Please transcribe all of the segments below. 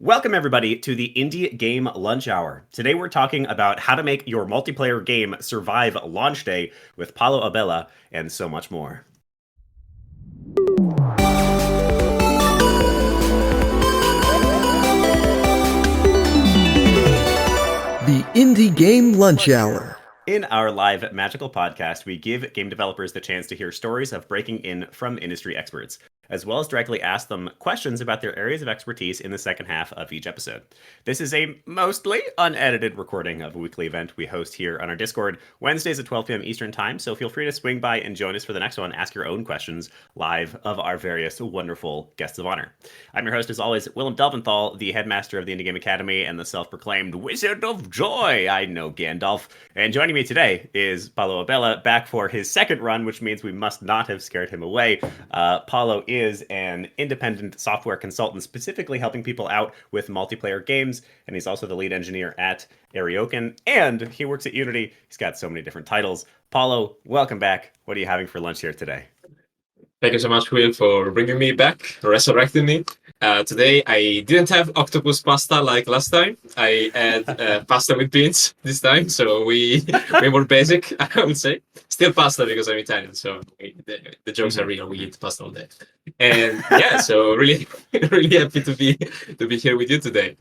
Welcome, everybody, to the Indie Game Lunch Hour. Today, we're talking about how to make your multiplayer game survive launch day with Paolo Abella and so much more. The Indie Game Lunch Hour. In our live magical podcast, we give game developers the chance to hear stories of breaking in from industry experts, as well as directly ask them questions about their areas of expertise in the second half of each episode. This is a mostly unedited recording of a weekly event we host here on our Discord Wednesdays at 12 p.m. Eastern Time, so feel free to swing by and join us for the next one. Ask your own questions live of our various wonderful guests of honor. I'm your host, as always, Willem Delventhal, the headmaster of the Indie Game Academy and the self-proclaimed Wizard of Joy. I know Gandalf. And joining me today is Paolo Abella, back for his second run, which means we must not have scared him away. Paolo is an independent software consultant, specifically helping people out with multiplayer games, and he's also the lead engineer at Ariokan, and he works at Unity. He's got so many different titles. Paolo, welcome back. What are you having for lunch here today? Thank you so much, Will, for bringing me back, resurrecting me. Today, I didn't have octopus pasta like last time. I had pasta with beans this time, so we more basic, I would say. Still pasta because I'm Italian, so the jokes are real. We eat pasta all day, and yeah, so really, really happy to be here with you today.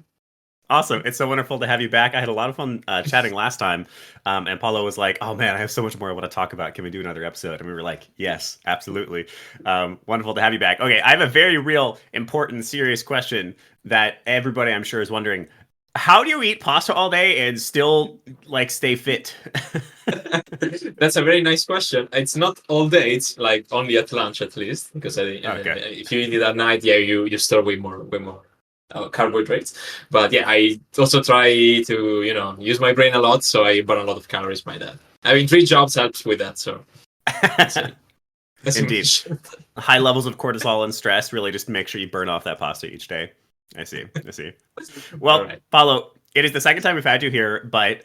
Awesome. It's so wonderful to have you back. I had a lot of fun chatting last time. And Paulo was like, oh man, I have so much more I want to talk about. Can we do another episode? And we were like, yes, absolutely. Wonderful to have you back. Okay, I have a very real, important, serious question that everybody I'm sure is wondering. How do you eat pasta all day and still like stay fit? That's a very nice question. It's not all day. It's like only at lunch at least. Because if you eat it at night, yeah, you store way more carbohydrates. But yeah, I also try to use my brain a lot, so I burn a lot of calories by that. Having 3 jobs helps with that. So indeed, high levels of cortisol and stress really just make sure you burn off that pasta each day. I see. Well, right. Paolo, it is the second time we've had you here, but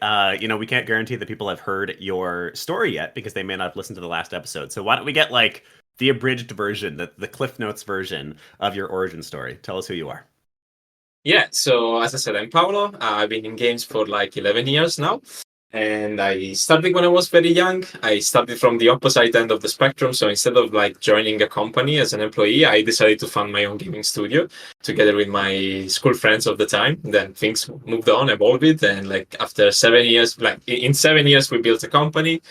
we can't guarantee that people have heard your story yet because they may not have listened to the last episode. So why don't we get like the abridged version, the Cliff Notes version of your origin story? Tell us who you are. Yeah, so as I said, I'm Paolo. I've been in games for like 11 years now. And I started when I was very young. I started from the opposite end of the spectrum. So instead of like joining a company as an employee, I decided to fund my own gaming studio together with my school friends of the time. Then things moved on, evolved. And like after 7 years, like in 7 years, we built a company,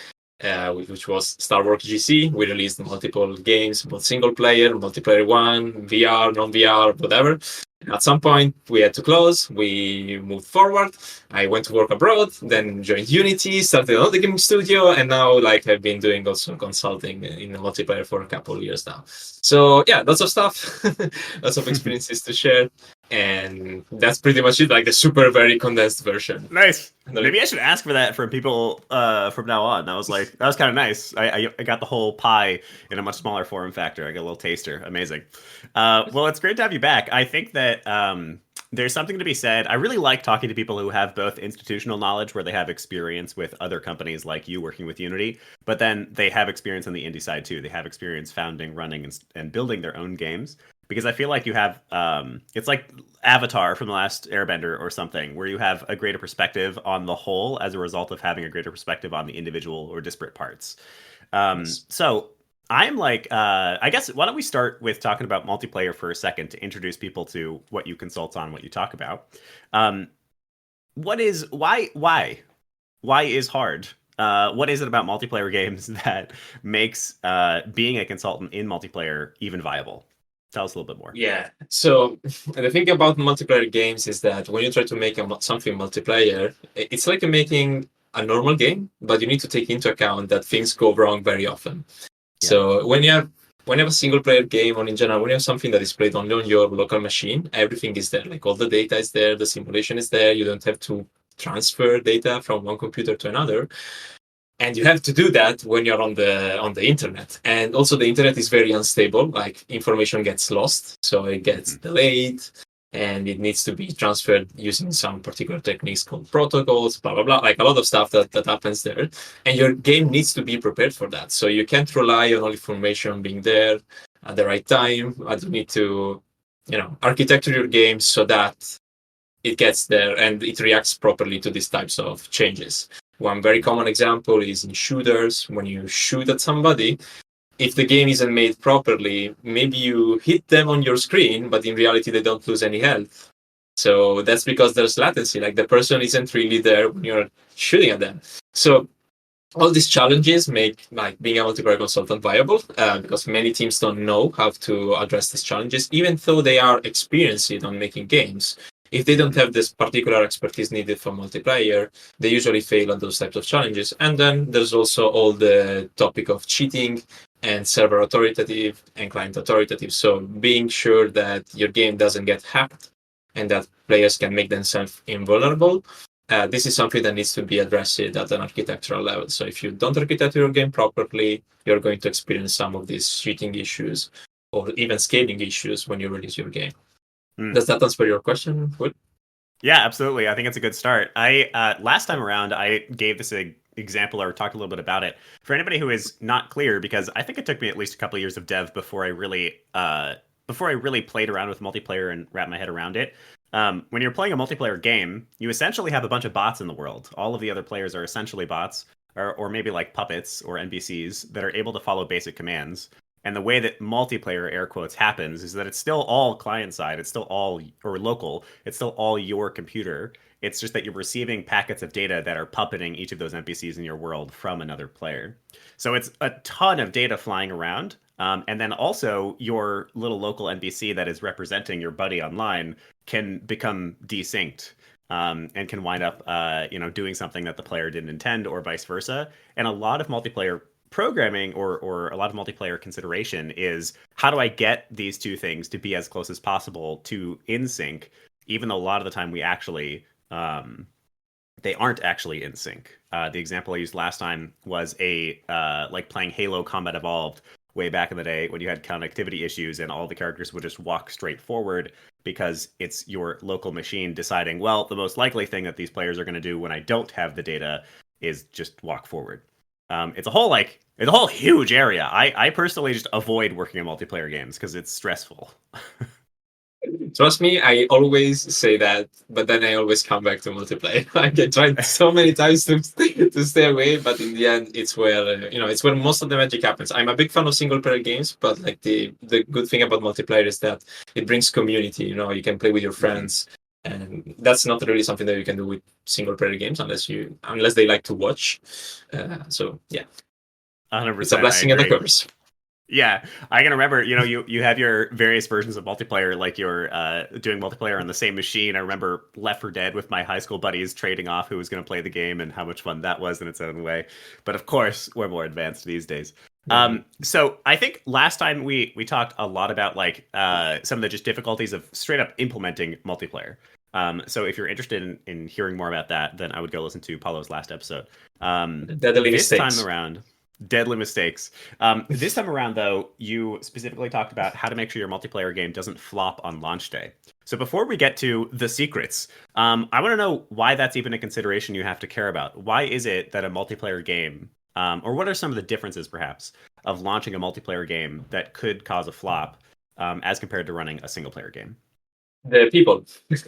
which was StarworkGC. We released multiple games, both single player, multiplayer one, VR, non-VR, whatever. At some point, we had to close. We moved forward. I went to work abroad, then joined Unity, started another gaming studio, and now like I've been doing also consulting in multiplayer for a couple of years now. So yeah, lots of stuff, lots of experiences to share, and that's pretty much it. Like the super very condensed version. Nice. Maybe I should ask for that from people from now on. That was kind of nice. I got the whole pie in a much smaller form factor. I got a little taster. Amazing. Well, it's great to have you back. I think that there's something to be said. I really like talking to people who have both institutional knowledge, where they have experience with other companies like you working with Unity, but then they have experience on the indie side too. They have experience founding, running, and building their own games. Because I feel like you have, it's like Avatar from the last Airbender or something, where you have a greater perspective on the whole as a result of having a greater perspective on the individual or disparate parts. So I'm like, I guess, why don't we start with talking about multiplayer for a second to introduce people to what you consult on, what you talk about. Why is hard? What is it about multiplayer games that makes being a consultant in multiplayer even viable? Tell us a little bit more. Yeah. So the thing about multiplayer games is that when you try to make something multiplayer, it's like making a normal game, but you need to take into account that things go wrong very often. Yeah. So when you have a single player game, or in general, when you have something that is played only on your local machine, everything is there. Like all the data is there, the simulation is there. You don't have to transfer data from one computer to another. And you have to do that when you're on the internet. And also the internet is very unstable. Like information gets lost, so it gets delayed, and it needs to be transferred using some particular techniques called protocols, blah, blah, blah. Like a lot of stuff that happens there. And your game needs to be prepared for that. So you can't rely on all information being there at the right time. You need to, architecture your game so that it gets there and it reacts properly to these types of changes. One very common example is in shooters. When you shoot at somebody, if the game isn't made properly, maybe you hit them on your screen, but in reality, they don't lose any health. So that's because there's latency. Like the person isn't really there when you're shooting at them. So all these challenges make like being a multiplayer consultant viable because many teams don't know how to address these challenges, even though they are experienced on making games. If they don't have this particular expertise needed for multiplayer, they usually fail on those types of challenges. And then there's also all the topic of cheating and server authoritative and client authoritative. So being sure that your game doesn't get hacked and that players can make themselves invulnerable. This is something that needs to be addressed at an architectural level. So if you don't architect your game properly, you're going to experience some of these cheating issues or even scaling issues when you release your game. Does that answer your question? Wood? Yeah, absolutely. I think it's a good start. I last time around, I gave this example or talked a little bit about it for anybody who is not clear, because I think it took me at least a couple of years of dev before I really played around with multiplayer and wrapped my head around it. When you're playing a multiplayer game, you essentially have a bunch of bots in the world. All of the other players are essentially bots, or maybe like puppets or NPCs that are able to follow basic commands. And the way that multiplayer, air quotes, happens is that it's still all client side. It's still all, or local. It's still all your computer. It's just that you're receiving packets of data that are puppeting each of those NPCs in your world from another player. So it's a ton of data flying around. And then also your little local NPC that is representing your buddy online can become desynced. And can wind up, doing something that the player didn't intend, or vice versa. And a lot of multiplayer programming or a lot of multiplayer consideration is, how do I get these two things to be as close as possible to in sync, even though a lot of the time we actually they aren't actually in sync. The example I used last time was like playing Halo Combat Evolved way back in the day, when you had connectivity issues and all the characters would just walk straight forward because it's your local machine deciding, well, the most likely thing that these players are going to do when I don't have the data is just walk forward. It's a whole huge area. I personally just avoid working on multiplayer games because it's stressful. Trust me, I always say that, but then I always come back to multiplayer. I tried so many times to stay away, but in the end, it's where it's where most of the magic happens. I'm a big fan of single player games, but like the good thing about multiplayer is that it brings community. You can play with your friends, and that's not really something that you can do with single player games unless they like to watch. So yeah, 100%. It's a blessing and a curse. Yeah, I can remember, you have your various versions of multiplayer, like you're doing multiplayer on the same machine. I remember Left 4 Dead with my high school buddies trading off who was going to play the game and how much fun that was in its own way. But of course, we're more advanced these days. So I think last time we talked a lot about like some of the just difficulties of straight up implementing multiplayer. So if you're interested in hearing more about that, then I would go listen to Paolo's last episode. This time around... Deadly mistakes. This time around, though, you specifically talked about how to make sure your multiplayer game doesn't flop on launch day. So before we get to the secrets, I want to know why that's even a consideration you have to care about. Why is it that a multiplayer game, or what are some of the differences, perhaps, of launching a multiplayer game that could cause a flop as compared to running a single-player game? The people.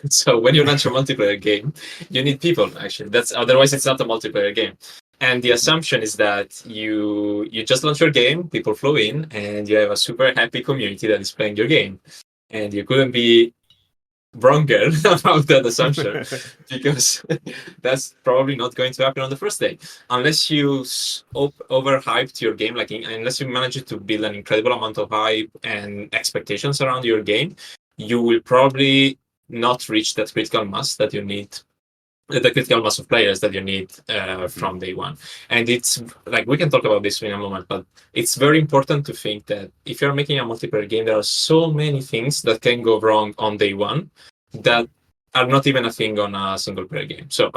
So when you launch a multiplayer game, you need people, actually. Otherwise it's not a multiplayer game. And the assumption is that you just launch your game, people flow in, and you have a super happy community that is playing your game. And you couldn't be wronger about that assumption, because that's probably not going to happen on the first day. Unless you overhyped your game, unless you manage to build an incredible amount of hype and expectations around your game, you will probably not reach that critical mass that you need, the critical mass of players that you need from day one. And it's like, we can talk about this in a moment, but it's very important to think that if you're making a multiplayer game, there are so many things that can go wrong on day one that are not even a thing on a single player game. So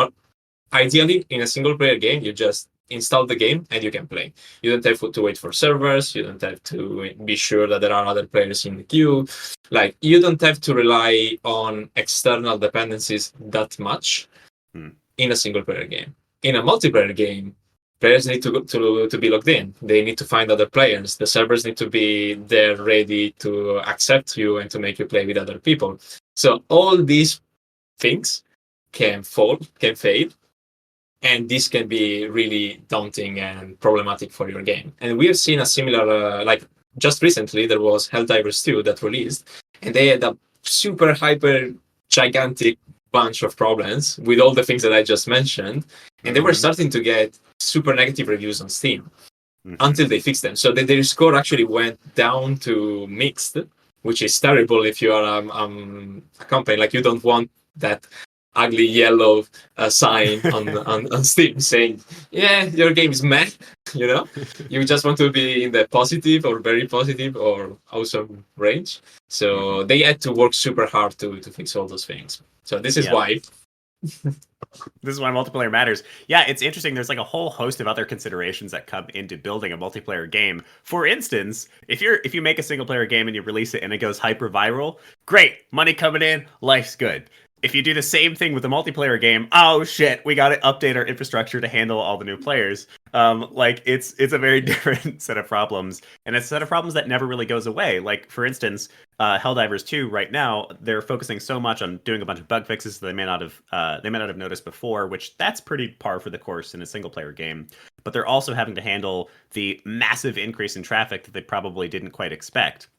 ideally, in a single player game, you just install the game and you can play. You don't have to wait for servers. You don't have to be sure that there are other players in the queue. Like, you don't have to rely on external dependencies that much in a single player game. In a multiplayer game, players need to be logged in. They need to find other players. The servers need to be there ready to accept you and to make you play with other people. So all these things can fail, and this can be really daunting and problematic for your game. And we have seen a similar, like just recently, there was Helldivers 2 that released, and they had a super hyper gigantic bunch of problems with all the things that I just mentioned, and they were starting to get super negative reviews on Steam until they fixed them. So their score actually went down to mixed, which is terrible if you are a company. Like, you don't want that ugly yellow sign on Steam saying, yeah, your game is meh, you know? You just want to be in the positive or very positive or awesome range. So they had to work super hard to fix all those things. So this is why. This is why multiplayer matters. Yeah, it's interesting. There's like a whole host of other considerations that come into building a multiplayer game. For instance, if you make a single player game and you release it and it goes hyper viral, great, money coming in, life's good. If you do the same thing with a multiplayer game, oh shit, we got to update our infrastructure to handle all the new players. Like it's a very different set of problems, and it's a set of problems that never really goes away. Like, for instance, Helldivers 2 right now, they're focusing so much on doing a bunch of bug fixes that they may not have noticed before, which that's pretty par for the course in a single player game. But they're also having to handle the massive increase in traffic that they probably didn't quite expect.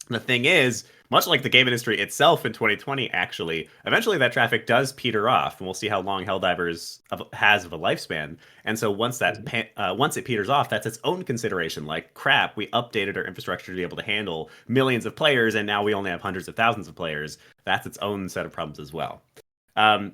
The thing is, much like the game industry itself in 2020, actually, eventually that traffic does peter off, and we'll see how long Helldivers has of a lifespan. And so once it peters off, that's its own consideration. Like, crap, we updated our infrastructure to be able to handle millions of players, and now we only have hundreds of thousands of players. That's its own set of problems as well.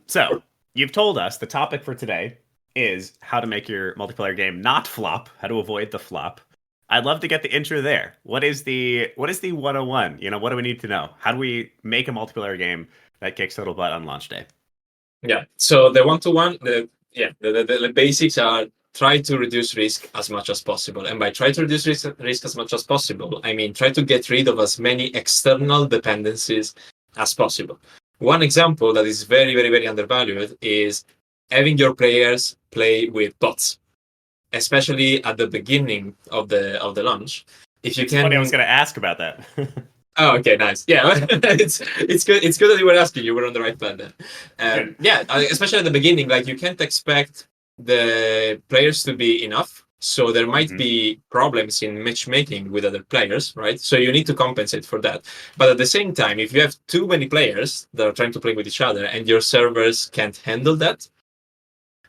So you've told us the topic for today is how to make your multiplayer game not flop, how to avoid the flop. I'd love to get the intro there. What is the 101? You know, what do we need to know? How do we make a multiplayer game that kicks total butt on launch day? Yeah. So the 1-to-1, the basics are try to reduce risk as much as possible. And by try to reduce risk as much as possible, I mean try to get rid of as many external dependencies as possible. One example that is very, very, very undervalued is having your players play with bots, especially at the beginning of the launch. If you it's can, funny, I was going to ask about that. Oh, okay, nice. Yeah, it's good. It's good that you were asking. You were on the right plan then. Yeah, especially at the beginning, like you can't expect the players to be enough. So there might be problems in matchmaking with other players, right? So you need to compensate for that. But at the same time, if you have too many players that are trying to play with each other and your servers can't handle that,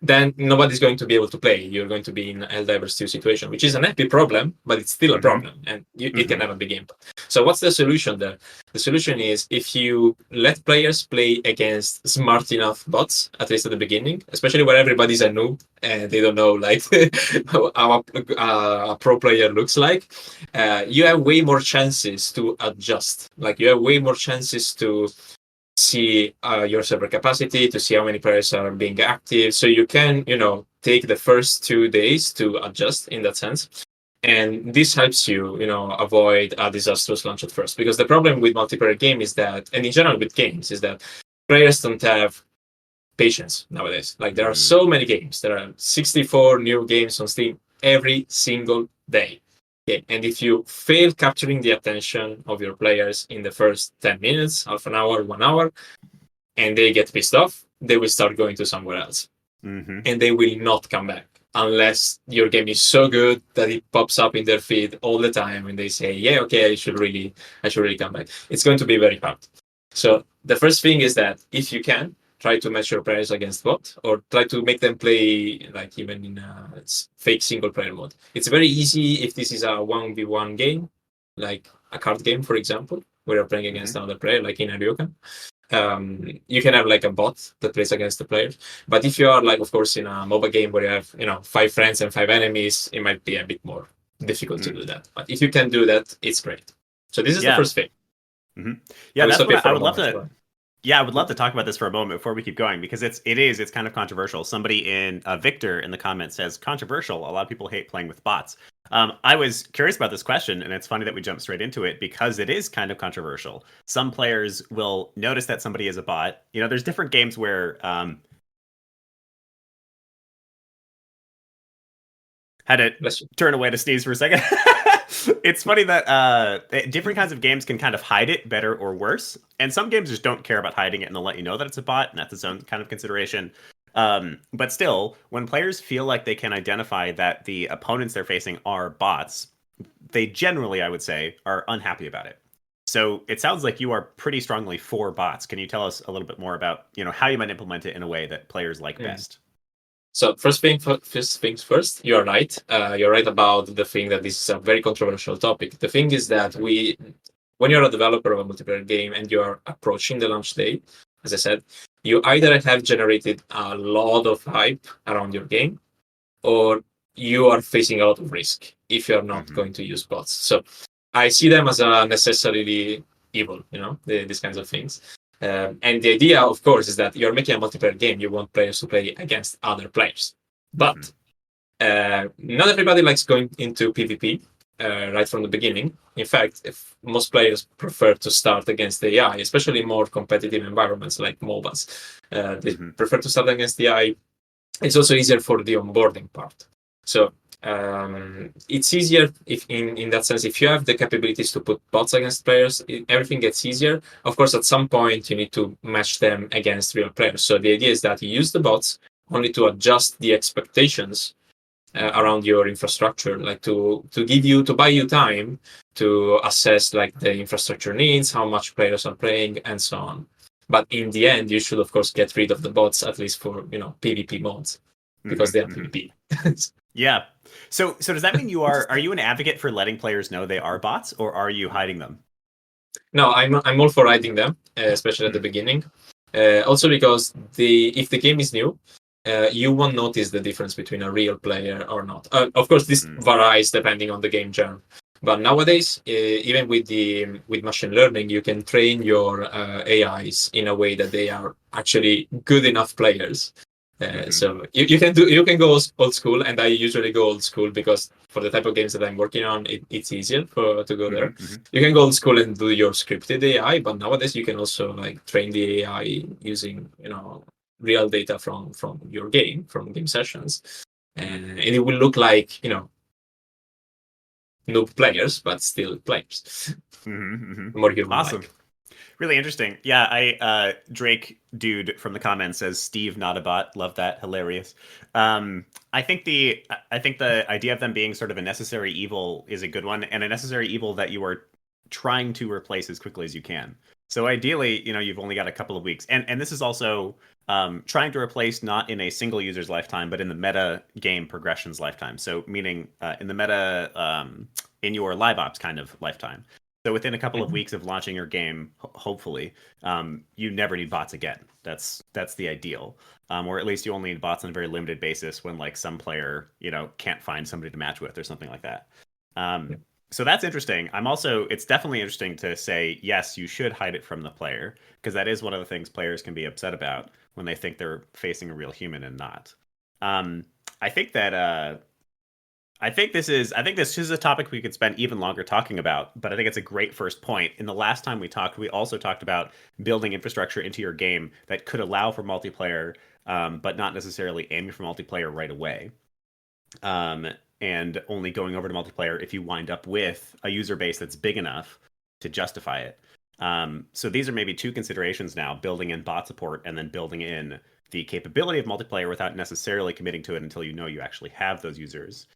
then nobody's going to be able to play. You're going to be in a Helldivers 2 situation, which is an happy problem, but it's still a problem, and it can have a big impact. So what's the solution there? The solution is if you let players play against smart enough bots, at least at the beginning, especially where everybody's a noob and they don't know like how a pro player looks like, you have way more chances to adjust. Like you have way more chances to see your server capacity, to see how many players are being active. So you can, take the first 2 days to adjust in that sense. And this helps you, avoid a disastrous launch at first. Because the problem with multiplayer game is that, and in general with games, is that players don't have patience nowadays. Like there are so many games. There are 64 new games on Steam every single day. Okay. And if you fail capturing the attention of your players in the first 10 minutes, half an hour, 1 hour, and they get pissed off, they will start going to somewhere else. And they will not come back unless your game is so good that it pops up in their feed all the time and they say, yeah, okay, I should really come back. It's going to be very hard. So the first thing is that if you can, try to match your players against bot, or try to make them play like even in a fake single player mode. It's very easy if this is a 1v1 game, like a card game, for example, where you're playing against another player, like in Ariokan. You can have like a bot that plays against the players. But if you are like, of course, in a MOBA game where you have, 5 friends and 5 enemies, it might be a bit more difficult to do that. But if you can do that, it's great. So this is the first thing. Yeah, that's what I would love to. Yeah, I would love to talk about this for a moment before we keep going, because it's kind of controversial. Somebody in Victor in the comments says controversial. A lot of people hate playing with bots. I was curious about this question, and it's funny that we jumped straight into it because it is kind of controversial. Some players will notice that somebody is a bot. There's different games where had to turn away to sneeze for a second. It's funny that different kinds of games can kind of hide it better or worse, and some games just don't care about hiding it and they'll let you know that it's a bot, and that's its own kind of consideration. But still, when players feel like they can identify that the opponents they're facing are bots, they generally, I would say, are unhappy about it. So it sounds like you are pretty strongly for bots. Can you tell us a little bit more about, how you might implement it in a way that players like best? So first things first, you're right. You're right about the thing that this is a very controversial topic. The thing is that when you're a developer of a multiplayer game and you're approaching the launch day, as I said, you either have generated a lot of hype around your game, or you are facing a lot of risk if you're not going to use bots. So I see them as a necessarily evil, these kinds of things. And the idea, of course, is that you're making a multiplayer game. You want players to play against other players. But not everybody likes going into PvP right from the beginning. In fact, if most players prefer to start against AI, especially more competitive environments like MOBAs. They prefer to start against AI. It's also easier for the onboarding part. So it's easier if in that sense, if you have the capabilities to put bots against players, everything gets easier. Of course, at some point you need to match them against real players. So the idea is that you use the bots only to adjust the expectations around your infrastructure, like to buy you time to assess like the infrastructure needs, how much players are playing, and so on. But in the end, you should of course get rid of the bots, at least for PvP modes, because they are PvP. Yeah. So does that mean are you an advocate for letting players know they are bots, or are you hiding them? No, I'm all for hiding them, especially at the beginning. Also because if the game is new, you won't notice the difference between a real player or not. Of course, this varies depending on the game genre. But nowadays, even with machine learning, you can train your AIs in a way that they are actually good enough players. So you can go old school, and I usually go old school because for the type of games that I'm working on, it's easier to go there. You can go old school and do your scripted AI, but nowadays you can also like train the AI using real data from your game, from game sessions, and it will look like noob players, but still players. More human-like. Awesome. Really interesting. Yeah, Drake dude from the comments says Steve not a bot. Love that. Hilarious. I think the idea of them being sort of a necessary evil is a good one, and a necessary evil that you are trying to replace as quickly as you can. So ideally, you've only got a couple of weeks, and this is also trying to replace not in a single user's lifetime, but in the meta game progression's lifetime. So meaning in the meta in your live ops kind of lifetime. So within a couple of weeks of launching your game, hopefully, you never need bots again. That's the ideal, or at least you only need bots on a very limited basis when like some player can't find somebody to match with or something like that. So that's interesting. It's definitely interesting to say yes, you should hide it from the player, because that is one of the things players can be upset about when they think they're facing a real human and not. I think this is a topic we could spend even longer talking about, but I think it's a great first point. In the last time we talked, we also talked about building infrastructure into your game that could allow for multiplayer, but not necessarily aiming for multiplayer right away. And only going over to multiplayer if you wind up with a user base that's big enough to justify it. So these are maybe two considerations now, building in bot support and then building in the capability of multiplayer without necessarily committing to it until you actually have those users.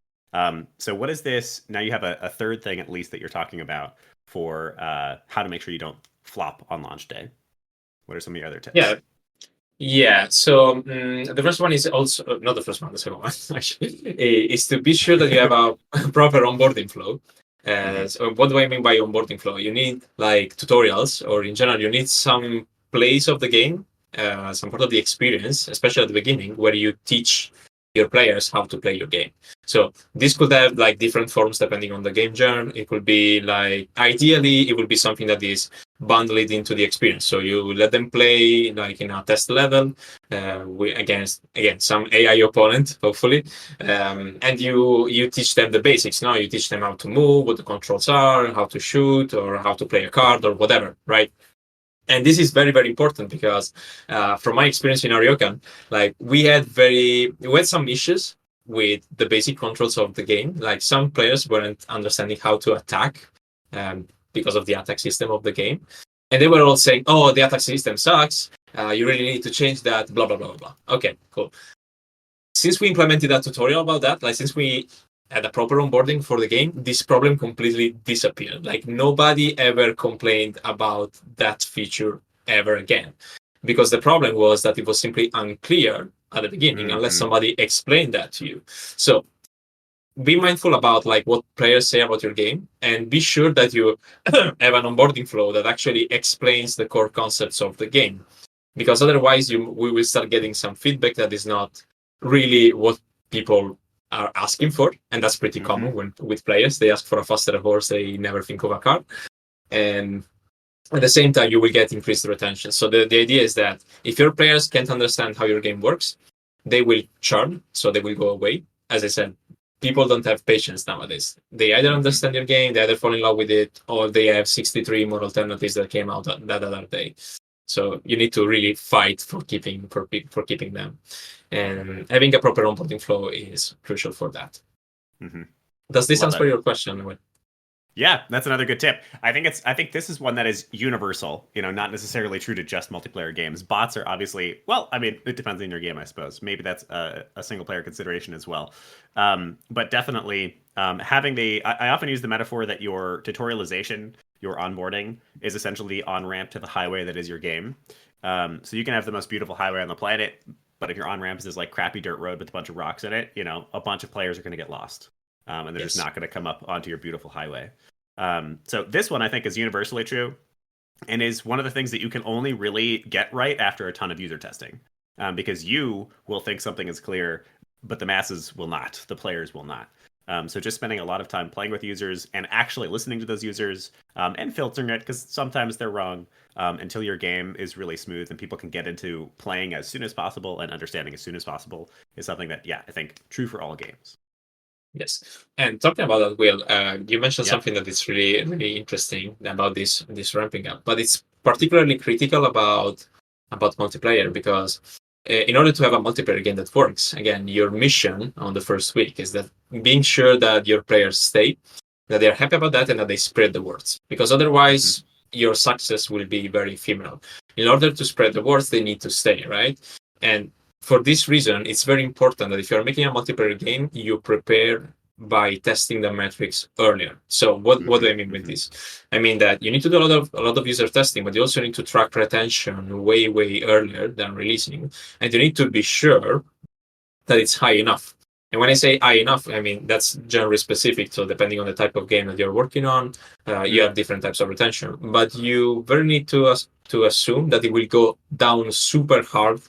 So what is this? Now you have a third thing at least that you're talking about for how to make sure you don't flop on launch day. What are some of the other tips? Yeah. So the first one is also not the first one. The second one actually is to be sure that you have a proper onboarding flow. So what do I mean by onboarding flow? You need like tutorials, or in general, you need some place of the game, some part of the experience, especially at the beginning, where you teach your players how to play your game. So this could have like different forms depending on the game genre. It could be like, ideally, it would be something that is bundled into the experience. So you let them play like in a test level against, again, some AI opponent, hopefully. And you teach them the basics. Now you teach them how to move, what the controls are, how to shoot, or how to play a card or whatever, right? And this is very, very important because from my experience in Ariokan, like we had some issues with the basic controls of the game. Like some players weren't understanding how to attack because of the attack system of the game. And they were all saying, oh, the attack system sucks. You really need to change that, blah, blah, blah, blah. Okay, cool. Since we implemented a tutorial about that, like since we had a proper onboarding for the game, this problem completely disappeared. Like nobody ever complained about that feature ever again. Because the problem was that it was simply unclear at the beginning unless somebody explained that to you. So be mindful about like what players say about your game, and be sure that you have an onboarding flow that actually explains the core concepts of the game. Because otherwise we will start getting some feedback that is not really what people are asking for. And that's pretty common with players. They ask for a faster horse, they never think of a car. And at the same time, you will get increased retention. So the idea is that if your players can't understand how your game works, they will churn, so they will go away. As I said, people don't have patience nowadays. They either understand your game, they either fall in love with it, or they have 63 more alternatives that came out that other day. So you need to really fight for keeping them. And having a proper onboarding flow is crucial for that. Does this answer your question? Yeah, that's another good tip. I think this is one that is universal, not necessarily true to just multiplayer games. Bots are obviously, well, I mean, it depends on your game, I suppose. Maybe that's a single player consideration as well. But definitely having I often use the metaphor that your tutorialization, your onboarding is essentially the on-ramp to the highway that is your game. So you can have the most beautiful highway on the planet, but if your on-ramp is this like crappy dirt road with a bunch of rocks in it, a bunch of players are going to get lost. And they're just not going to come up onto your beautiful highway. So this one I think is universally true, and is one of the things that you can only really get right after a ton of user testing, because you will think something is clear, but the masses will not. The players will not. So just spending a lot of time playing with users and actually listening to those users and filtering it, because sometimes they're wrong, until your game is really smooth and people can get into playing as soon as possible and understanding as soon as possible is something that, I think true for all games. Yes, and talking about that, Will, you mentioned something that is really, really interesting about this ramping up, but it's particularly critical about multiplayer, because in order to have a multiplayer game that works, again, your mission on the first week is that being sure that your players stay, that they're happy about that, and that they spread the words, because otherwise your success will be very ephemeral. In order to spread the words, they need to stay, right? And for this reason, it's very important that if you're making a multiplayer game, you prepare by testing the metrics earlier. So what do I mean with this? I mean that you need to do a lot of user testing, but you also need to track retention way earlier than releasing, and you need to be sure that it's high enough. And when I say high enough, I mean that's genre specific. So depending on the type of game that you're working on, you have different types of retention. But you very need to assume that it will go down super hard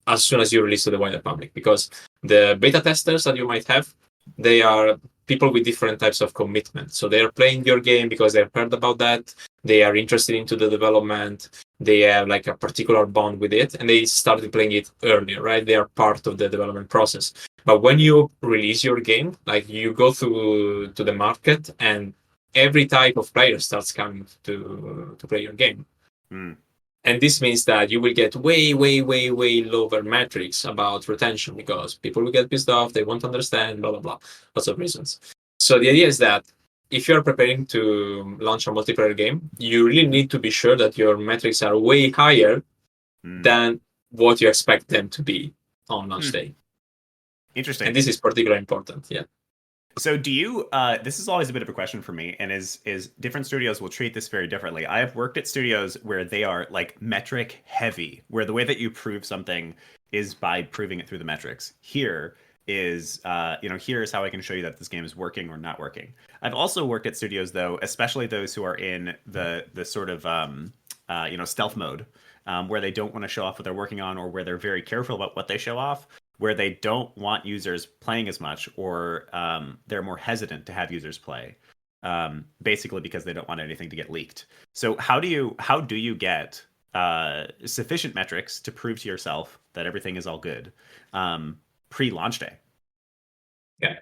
as soon as you release to the wider public, because the beta testers that you might have, they are people with different types of commitment. So they are playing your game because they've heard about that, they are interested into the development, they have like a particular bond with it, and they started playing it earlier, right? They are part of the development process. But when you release your game, like you go to the market, and every type of player starts coming to play your game. And this means that you will get way lower metrics about retention, because people will get pissed off, they won't understand, blah, blah, blah, lots of reasons. So the idea is that if you're preparing to launch a multiplayer game, you really need to be sure that your metrics are way higher than what you expect them to be on launch day. Interesting. And this is particularly important, yeah. So do you, this is always a bit of a question for me, and is different studios will treat this very differently. I have worked at studios where they are like metric heavy, where the way that you prove something is by proving it through the metrics. Here is, here's how I can show you that this game is working or not working. I've also worked at studios though, especially those who are in the sort of, stealth mode, where they don't want to show off what they're working on, or where they're very careful about what they show off, where they don't want users playing as much, or they're more hesitant to have users play, basically because they don't want anything to get leaked. So how do you get sufficient metrics to prove to yourself that everything is all good pre-launch day? Okay.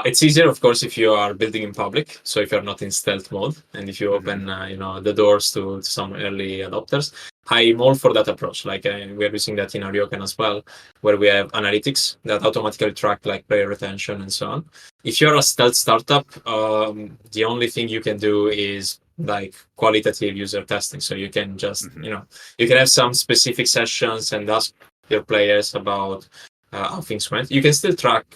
It's easier, of course, if you are building in public. So if you're not in stealth mode, and if you open, the doors to some early adopters. I'm all for that approach. Like we're using that in Ariokan as well, where we have analytics that automatically track like player retention and so on. If you're a stealth startup, the only thing you can do is like qualitative user testing. So you can just, you can have some specific sessions and ask your players about how things went. You can still track,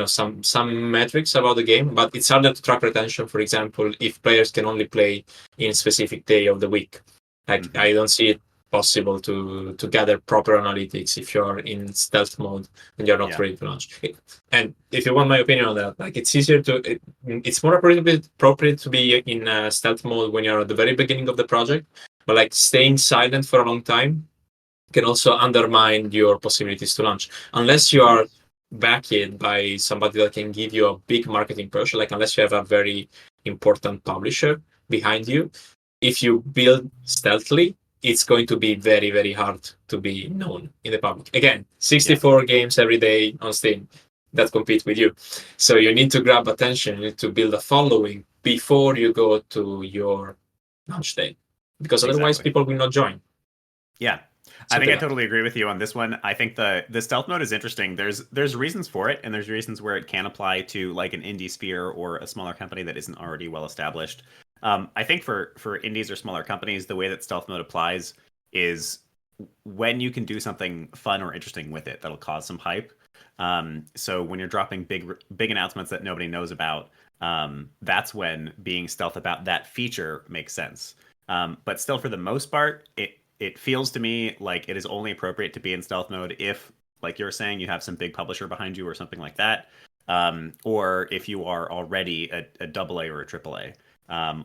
some metrics about the game, but it's harder to track retention. For example, if players can only play in a specific day of the week, like I don't see it possible to gather proper analytics if you're in stealth mode and you're not ready to launch. And if you want my opinion on that, like it's more appropriate to be in stealth mode when you're at the very beginning of the project, but like staying silent for a long time can also undermine your possibilities to launch unless you are backed by somebody that can give you a big marketing push. Like unless you have a very important publisher behind you, if you build stealthily, it's going to be very, very hard to be known in the public. Again, 64 games every day on Steam that compete with you. So you need to grab attention, you need to build a following before you go to your launch day, because otherwise people will not join. Yeah. I think I totally agree with you on this one. I think the stealth mode is interesting. There's reasons for it, and there's reasons where it can apply to like an indie sphere or a smaller company that isn't already well established. I think for indies or smaller companies, the way that stealth mode applies is when you can do something fun or interesting with it that'll cause some hype. So when you're dropping big announcements that nobody knows about, that's when being stealth about that feature makes sense. But still, for the most part, it feels to me like it is only appropriate to be in stealth mode if, like you're saying, you have some big publisher behind you or something like that, or if you are already a AA or a AAA.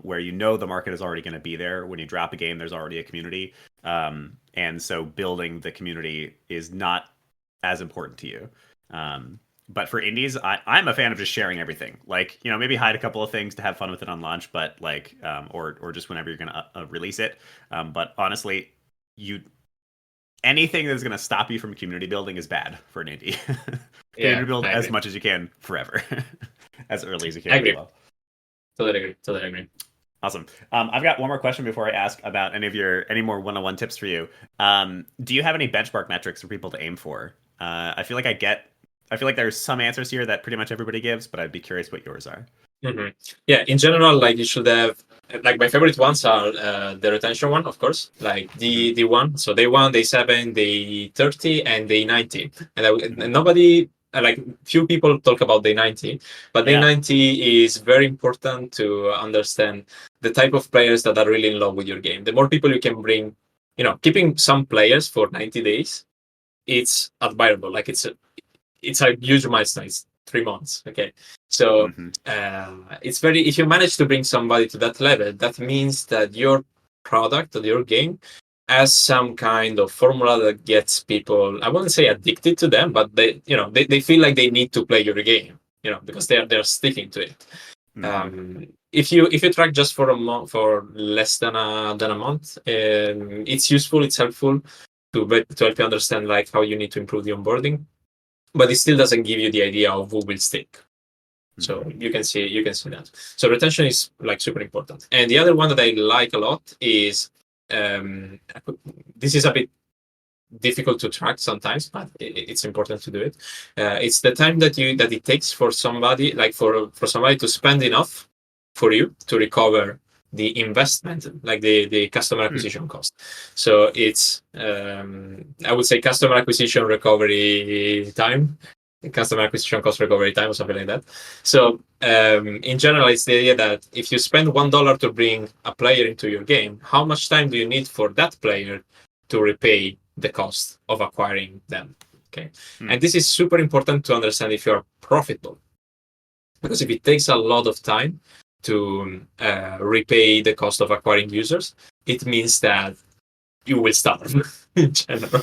Where the market is already going to be there. When you drop a game, there's already a community. And so building the community is not as important to you. But for indies, I'm a fan of just sharing everything. Like, maybe hide a couple of things to have fun with it on launch, but like, or just whenever you're going to release it. But honestly, anything that's going to stop you from community building is bad for an indie. Community build as much as you can forever, as early as you can. I agree. Well. Totally agree. Awesome. I've got one more question before I ask about any more one-on-one tips for you. Do you have any benchmark metrics for people to aim for? I feel like there's some answers here that pretty much everybody gives, but I'd be curious what yours are. Yeah, in general, like you should have, like my favorite ones are the retention one, of course, like the one. So day 1, day 7, day 30, and day 90. And nobody, like few people talk about day 90, but day 90 is very important to understand the type of players that are really in love with your game. The more people you can bring, keeping some players for 90 days, it's admirable. Like it's a huge milestone. It's 3 months. Okay. So if you manage to bring somebody to that level, that means that your product or your game as some kind of formula that gets people, I wouldn't say addicted to them, but they feel like they need to play your game, because they're sticking to it. If you track just for a month, for less than a month, it's useful, it's helpful to help you understand like how you need to improve the onboarding, but it still doesn't give you the idea of who will stick. So you can see that. So retention is like super important. And the other one that I like a lot is, this is a bit difficult to track sometimes, but it's important to do it. It's the time that it takes for somebody, like for somebody to spend enough for you to recover the investment, like the customer acquisition cost. So it's I would say customer acquisition recovery time, customer acquisition cost recovery time, or something like that. So in general, it's the idea that if you spend $1 to bring a player into your game, how much time do you need for that player to repay the cost of acquiring them? Okay. And this is super important to understand if you're profitable, because if it takes a lot of time to repay the cost of acquiring users, it means that you will starve in general.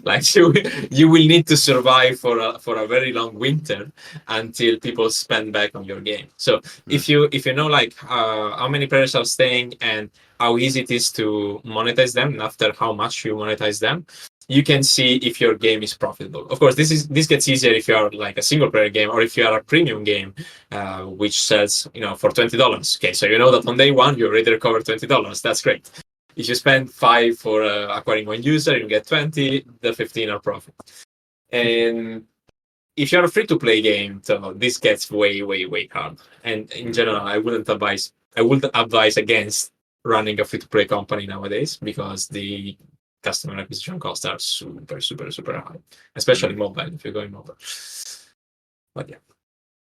Like you will need to survive for a very long winter until people spend back on your game. So if you know like how many players are staying and how easy it is to monetize them, and after how much you monetize them, you can see if your game is profitable. Of course, this gets easier if you are like a single player game, or if you are a premium game, which sells for $20. Okay, so you know that on day 1 you already recovered $20. That's great. If you spend 5 for acquiring one user, you get 20. The 15 are profit. And if you're a free-to-play game, so this gets way, way, way hard. And in general, I wouldn't advise against running a free-to-play company nowadays because the customer acquisition costs are super, super, super high, especially mobile if you're going mobile. But yeah.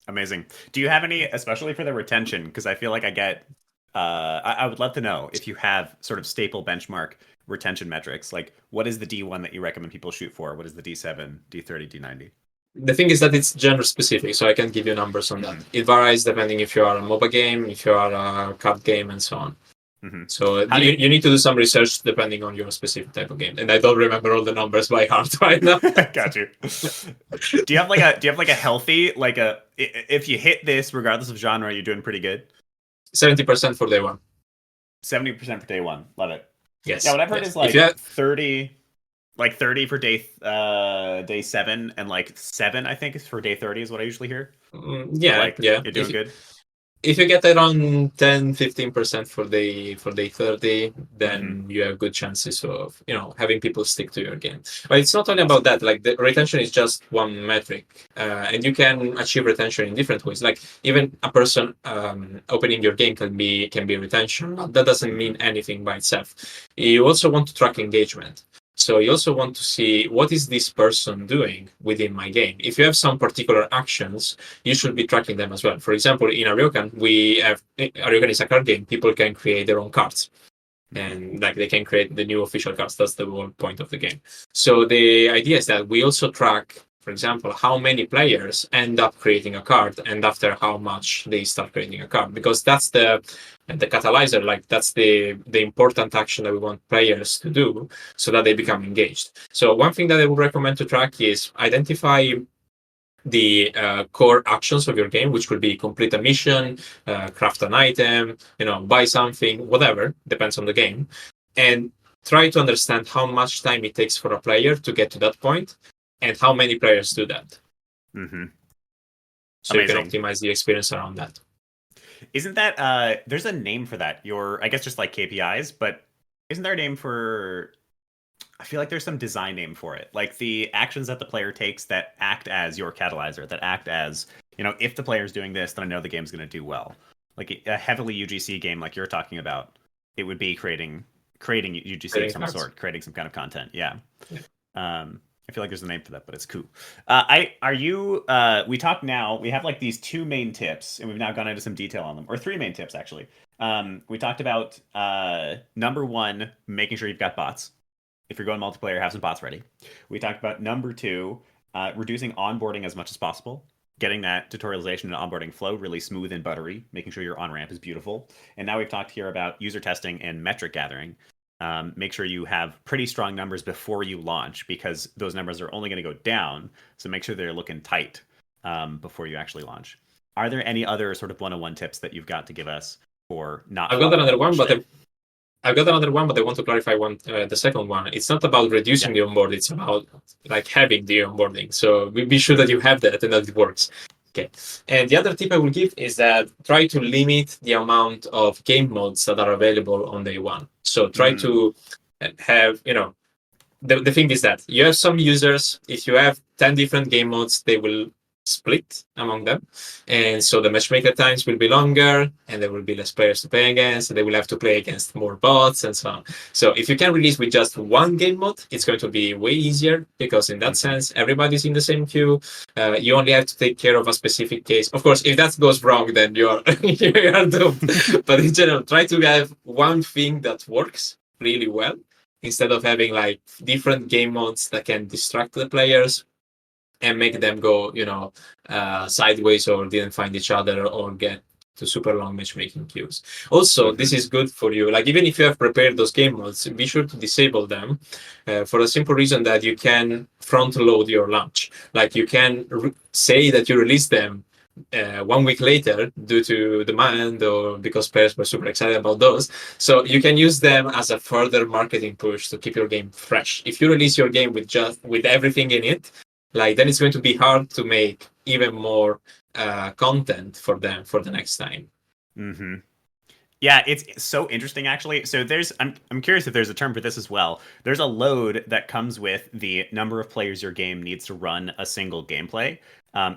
Amazing. Do you have any, especially for the retention? Because I feel like I get, I would love to know if you have sort of staple benchmark retention metrics. Like, what is the D1 that you recommend people shoot for? What is the D7, D30, D90? The thing is that it's genre specific, so I can't give you numbers on that. It varies depending if you are a MOBA game, if you are a card game, and so on. So you need to do some research depending on your specific type of game. And I don't remember all the numbers by heart right now. Got you. Do you have like a healthy, like if you hit this regardless of genre, you're doing pretty good? 70% for day one. 70% for day one. Love it. Yes. Yeah, what I've heard is like 30. Like 30 for day 7 and like 7, I think, is for day 30 is what I usually hear. Yeah, so like, yeah. You're doing good. If you get around 10-15% for day 30, then you have good chances of having people stick to your game. But it's not only about that. Like the retention is just one metric, and you can achieve retention in different ways. Like even a person opening your game can be retention. But that doesn't mean anything by itself. You also want to track engagement. So you also want to see what is this person doing within my game. If you have some particular actions, you should be tracking them as well. For example, in Ariokan, Ariokan is a card game. People can create their own cards. And like they can create the new official cards. That's the whole point of the game. So the idea is that we also track, for example, how many players end up creating a card and after how much they start creating a card. Because that's the catalyzer, like that's the important action that we want players to do so that they become engaged. So one thing that I would recommend to track is identify the core actions of your game, which could be complete a mission, craft an item, buy something, whatever, depends on the game. And try to understand how much time it takes for a player to get to that point and how many players do that. So Amazing. You can optimize the experience around that. Isn't that there's a name for that? I guess just like KPIs, but isn't there a name for, I feel like there's some design name for it. Like the actions that the player takes that act as your catalyzer, that act as, if the player's doing this, then I know the game's going to do well. Like a heavily UGC game like you're talking about, it would be creating UGC of some sort, creating some kind of content. Yeah. I feel like there's a name for that, but it's cool. We talked now, we have like these 2 main tips and we've now gone into some detail on them, or 3 main tips actually. We talked about number 1, making sure you've got bots. If you're going multiplayer, have some bots ready. We talked about number 2, reducing onboarding as much as possible, getting that tutorialization and onboarding flow really smooth and buttery, making sure your on-ramp is beautiful. And now we've talked here about user testing and metric gathering. Make sure you have pretty strong numbers before you launch because those numbers are only going to go down. So make sure they're looking tight before you actually launch. Are there any other sort of one-on-one tips that you've got to give us for not? I've got another one, but I want to clarify the second one. It's not about reducing the onboarding; it's about like having the onboarding. So be sure that you have that and that it works. Okay. And the other tip I will give is that try to limit the amount of game modes that are available on day one. So try to have, the thing is that you have some users, if you have 10 different game modes, they will split among them. And so the matchmaker times will be longer and there will be less players to play against and they will have to play against more bots and so on. So if you can release with just one game mode, it's going to be way easier because in that sense, everybody's in the same queue. You only have to take care of a specific case. Of course, if that goes wrong, then you're doomed. But in general, try to have one thing that works really well instead of having like different game modes that can distract the players and make them go, sideways or didn't find each other or get to super long matchmaking queues. Also, this is good for you. Like even if you have prepared those game modes, be sure to disable them for the simple reason that you can front load your launch. Like you can say that you release them 1 week later due to demand or because players were super excited about those. So you can use them as a further marketing push to keep your game fresh. If you release your game with everything in it, then it's going to be hard to make even more content for them for the next time. Yeah, it's so interesting actually. So I'm curious if there's a term for this as well. There's a load that comes with the number of players your game needs to run a single gameplay.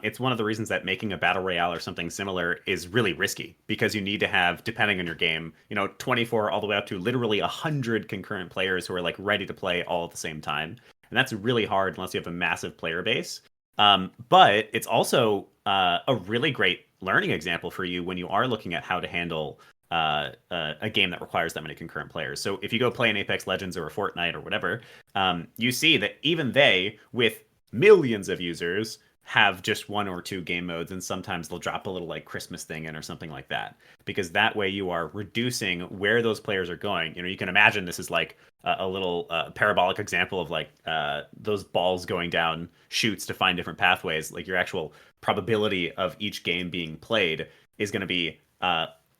It's one of the reasons that making a battle royale or something similar is really risky because you need to have, depending on your game, 24 all the way up to literally 100 concurrent players who are like ready to play all at the same time, and that's really hard unless you have a massive player base. But it's also a really great learning example for you when you are looking at how to handle a game that requires that many concurrent players. So if you go play an Apex Legends or a Fortnite or whatever, you see that even they, with millions of users, have just one or two game modes, and sometimes they'll drop a little like Christmas thing in or something like that. Because that way you are reducing where those players are going. You can imagine this is like a little parabolic example of like those balls going down chutes to find different pathways. Like your actual probability of each game being played is going to be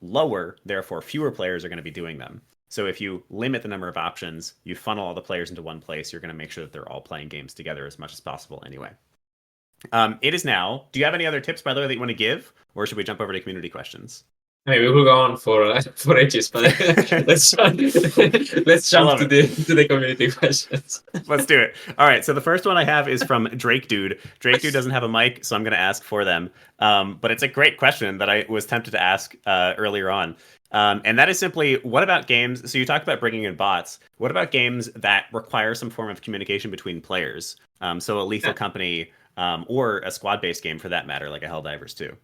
lower, therefore fewer players are going to be doing them. So if you limit the number of options, you funnel all the players into one place, you're going to make sure that they're all playing games together as much as possible anyway. It is now. Do you have any other tips, by the way, that you want to give? Or should we jump over to community questions? I mean, we will go on for ages, but let's jump to the community questions. Let's do it. All right. So the first one I have is from Drake Dude. Drake Dude doesn't have a mic, so I'm going to ask for them. But it's a great question that I was tempted to ask earlier on. And that is simply, what about games? So you talked about bringing in bots. What about games that require some form of communication between players? So a Lethal Company or a squad-based game for that matter, like a Helldivers 2.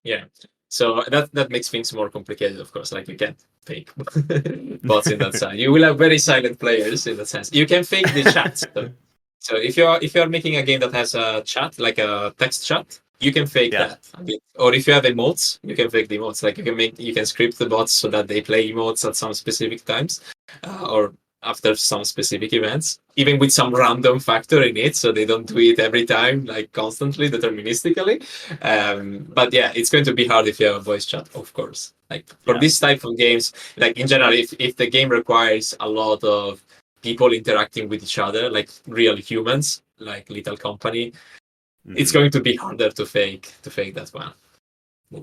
Yeah. So that makes things more complicated, of course. Like you can't fake bots in that sense. You will have very silent players in that sense. You can fake the chat. So if you're making a game that has a chat, like a text chat, you can fake that. Or if you have emotes, you can fake the emotes. Like you can script the bots so that they play emotes at some specific times, or after some specific events, even with some random factor in it, so they don't do it every time, like constantly, deterministically. But yeah, it's going to be hard if you have a voice chat, of course. Like for this type of games, like in general, if the game requires a lot of people interacting with each other, like real humans, like Little Company, it's going to be harder to fake that one.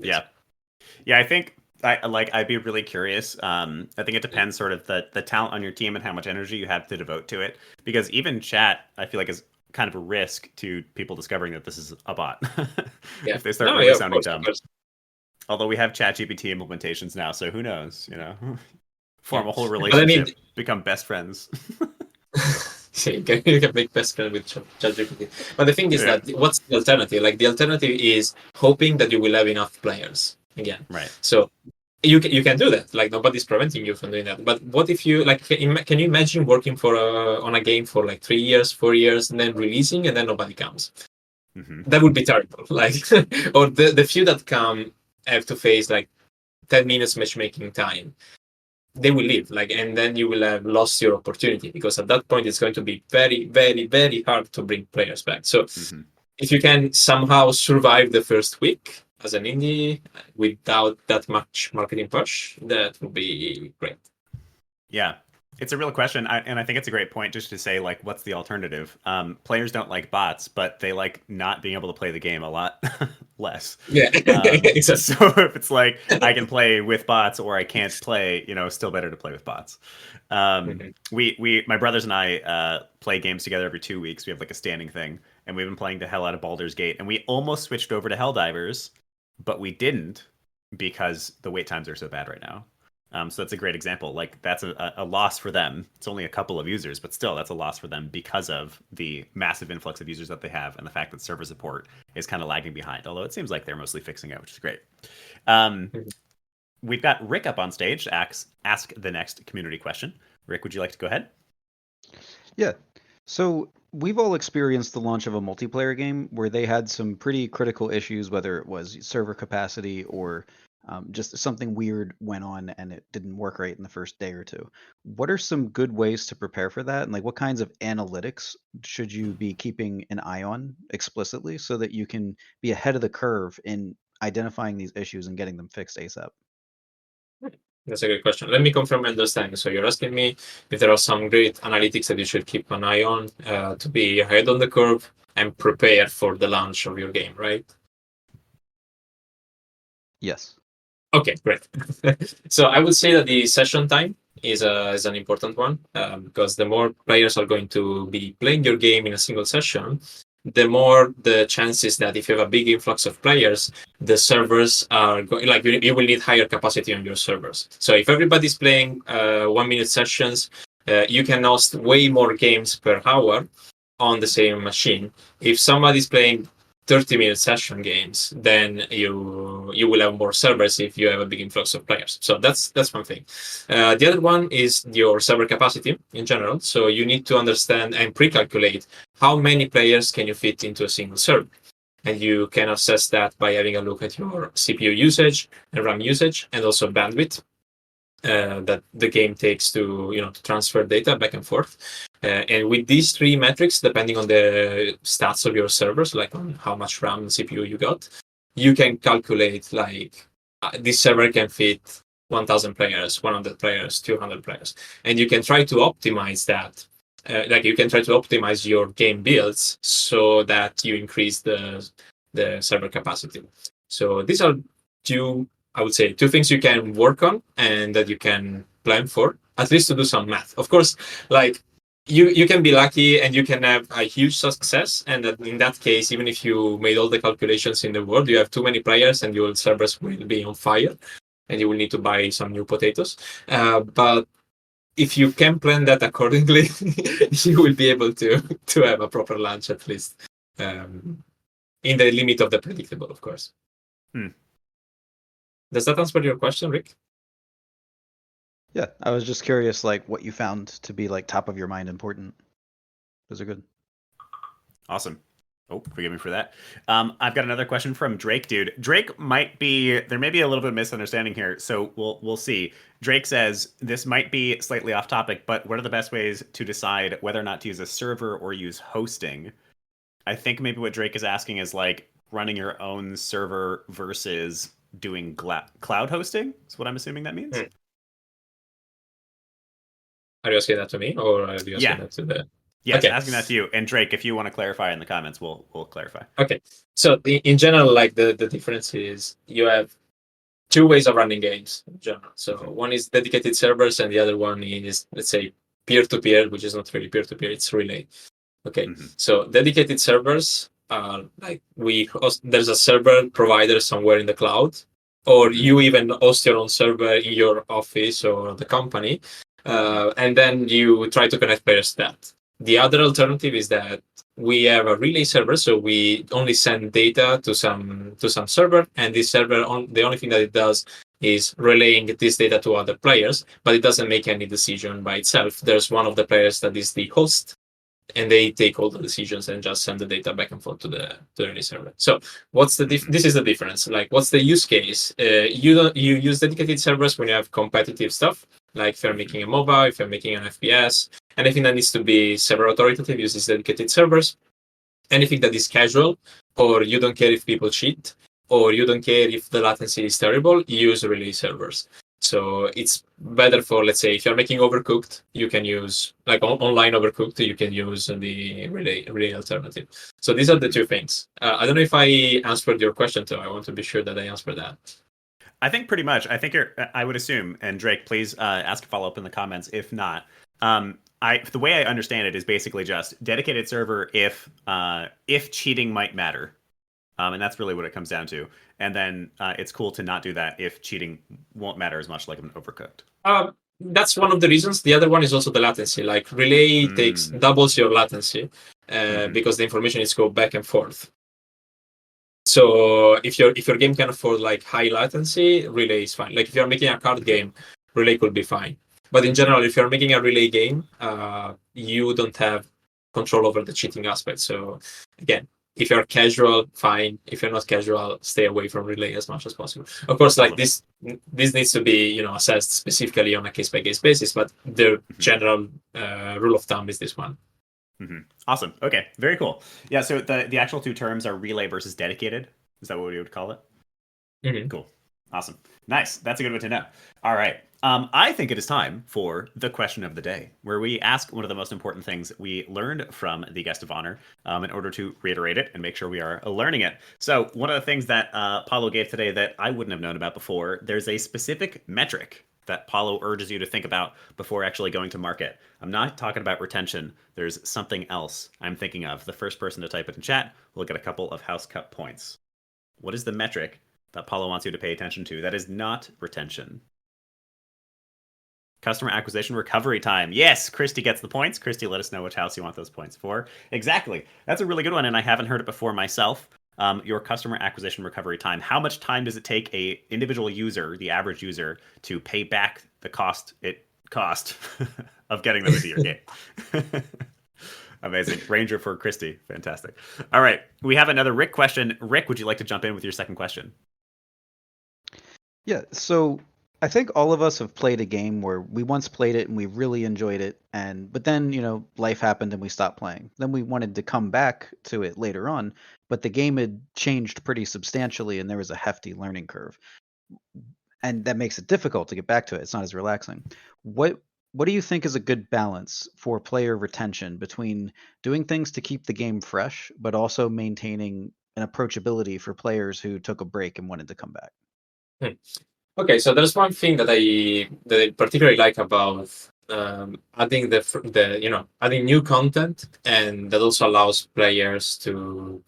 Yeah. I think I'd be really curious. I think it depends sort of the talent on your team and how much energy you have to devote to it. Because even chat, I feel like, is kind of a risk to people discovering that this is a bot. If they start really sounding dumb. Although we have ChatGPT implementations now, so who knows? Form a whole relationship, become best friends. You can make best friend with ChatGPT. But the thing is that what's the alternative? Like the alternative is hoping that you will have enough players again. Right. So you can do that. Like nobody's preventing you from doing that. But what if you like? Can you imagine working on a game for like 3 years, 4 years, and then releasing, and then nobody comes? Mm-hmm. That would be terrible. Like, or the few that come have to face like 10 minutes matchmaking time. They will leave, and then you will have lost your opportunity, because at that point it's going to be very, very, very hard to bring players back. So if you can somehow survive the first week as an indie without that much marketing push, that would be great. Yeah, it's a real question, and I think it's a great point just to say, like, what's the alternative? Players don't like bots, but they like not being able to play the game a lot less. Yeah, exactly. So if it's like I can play with bots or I can't play, still better to play with bots. My brothers and I play games together every 2 weeks. We have like a standing thing, and we've been playing the hell out of Baldur's Gate, and we almost switched over to Helldivers, but we didn't because the wait times are so bad right now. So that's a great example. Like that's a loss for them. It's only a couple of users, but still that's a loss for them because of the massive influx of users that they have and the fact that server support is kind of lagging behind. Although it seems like they're mostly fixing it, which is great. We've got Rick up on stage to ask the next community question. Rick, would you like to go ahead? Yeah. So we've all experienced the launch of a multiplayer game where they had some pretty critical issues, whether it was server capacity or just something weird went on and it didn't work right in the first day or two. What are some good ways to prepare for that? And like, what kinds of analytics should you be keeping an eye on explicitly so that you can be ahead of the curve in identifying these issues and getting them fixed ASAP? That's a good question. Let me confirm my understanding. So you're asking me if there are some great analytics that you should keep an eye on to be ahead on the curve and prepare for the launch of your game, right? Yes. Okay, great. So I would say that the session time is an important one, because the more players are going to be playing your game in a single session, the more the chances that if you have a big influx of players, the servers are going, like, you will need higher capacity on your servers. So if everybody's playing 1 minute sessions, you can host way more games per hour on the same machine. If somebody's playing 30-minute session games, then you will have more servers if you have a big influx of players. So that's one thing. The other one is your server capacity in general. So you need to understand and pre-calculate how many players can you fit into a single server. And you can assess that by having a look at your CPU usage and RAM usage, and also bandwidth that the game takes to transfer data back and forth. And with these three metrics, depending on the stats of your servers, like on how much RAM and CPU you got, you can calculate like this server can fit 1,000 players, 100 players, 200 players, and you can try to optimize that. Like you can try to optimize your game builds so that you increase the server capacity. So these are I would say two things you can work on and that you can plan for, at least to do some math. Of course, like you can be lucky and you can have a huge success. And that in that case, even if you made all the calculations in the world, you have too many players and your servers will be on fire and you will need to buy some new potatoes. But if you can plan that accordingly, you will be able to have a proper lunch at least, in the limit of the predictable, of course. Does that answer your question, Rick? Yeah, I was just curious, like, what you found to be like top of your mind important. Those are good. Awesome. Oh, forgive me for that. I've got another question from Drake, dude. Drake there may be a little bit of misunderstanding here, so we'll see. Drake says this might be slightly off topic, but what are the best ways to decide whether or not to use a server or use hosting? I think maybe what Drake is asking is like running your own server versus doing cloud hosting. Is what I'm assuming that means. Are you asking that to me, or are you asking that to the? Yes, okay. Asking that to you. And Drake, if you want to clarify in the comments, we'll clarify. Okay. So in general, like the difference is you have two ways of running games in general. So one is dedicated servers, and the other one is, let's say, peer-to-peer, which is not really peer-to-peer, it's relay. Okay. So dedicated servers are like there's a server provider somewhere in the cloud, or you even host your own server in your office or the company, and then you try to connect players to that. The other alternative is that we have a relay server, so we only send data to some server, and this server the only thing that it does is relaying this data to other players, but it doesn't make any decision by itself. There's one of the players that is the host, and they take all the decisions and just send the data back and forth to the relay server. So what's the this is the difference. Like, what's the use case? You use dedicated servers when you have competitive stuff, like if you're making a mobile, if you're making an FPS, anything that needs to be server authoritative uses dedicated servers. Anything that is casual, or you don't care if people cheat, or you don't care if the latency is terrible, use relay servers. So it's better for, let's say, if you're making Overcooked, you can use, like online Overcooked, you can use the relay alternative. So these are the two things. I don't know if I answered your question, though. I want to be sure that I answered that. I think pretty much. I think I would assume, and Drake, please ask a follow-up in the comments if not. The way I understand it is basically just dedicated server if cheating might matter. And that's really what it comes down to. And then it's cool to not do that if cheating won't matter as much like an Overcooked. That's one of the reasons. The other one is also the latency. Like relay doubles your latency because the information is go back and forth. So if your game can afford like high latency, relay is fine. Like if you're making a card game, relay could be fine. But in general, if you're making a relay game, you don't have control over the cheating aspect. So again, if you're casual, fine. If you're not casual, stay away from relay as much as possible. Of course, like this needs to be assessed specifically on a case by case basis. But the general rule of thumb is this one. Awesome. Okay. Very cool. Yeah. So the actual two terms are relay versus dedicated. Is that what we would call it? Cool. Awesome. Nice. That's a good one to know. All right. I think it is time for the question of the day, where we ask one of the most important things we learned from the guest of honor in order to reiterate it and make sure we are learning it. So, one of the things that Paulo gave today that I wouldn't have known about before, there's a specific metric that Paulo urges you to think about before actually going to market. I'm not talking about retention. There's something else I'm thinking of. The first person to type it in chat will get a couple of house cut points. What is the metric that Paulo wants you to pay attention to that is not retention? Customer acquisition recovery time. Yes, Christy gets the points. Christy, let us know which house you want those points for. Exactly. That's a really good one, and I haven't heard it before myself. Your customer acquisition recovery time. How much time does it take a individual user, the average user, to pay back the cost of getting them into your game? Amazing. Ranger for Christy. Fantastic. All right. We have another Rick question. Rick, would you like to jump in with your second question? Yeah, so I think all of us have played a game where we once played it and we really enjoyed it, but then, life happened and we stopped playing. Then we wanted to come back to it later on, but the game had changed pretty substantially and there was a hefty learning curve. And that makes it difficult to get back to it. It's not as relaxing. What do you think is a good balance for player retention between doing things to keep the game fresh, but also maintaining an approachability for players who took a break and wanted to come back? Okay, so there's one thing that I particularly like about adding adding new content, and that also allows players to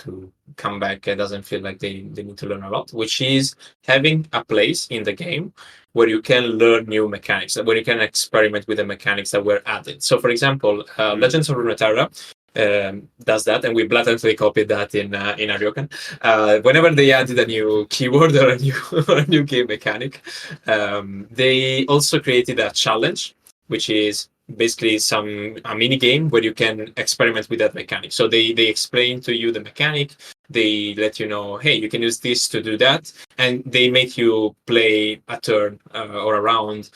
come back and doesn't feel like they need to learn a lot, which is having a place in the game where you can learn new mechanics, where you can experiment with the mechanics that were added. So, for example, Legends of Runeterra does that, and we blatantly copied that in Ariokan. Whenever they added a new keyword or a new game mechanic, they also created a challenge, which is basically a mini game where you can experiment with that mechanic. So they explain to you the mechanic, they let you know, hey, you can use this to do that, and they make you play a turn or a round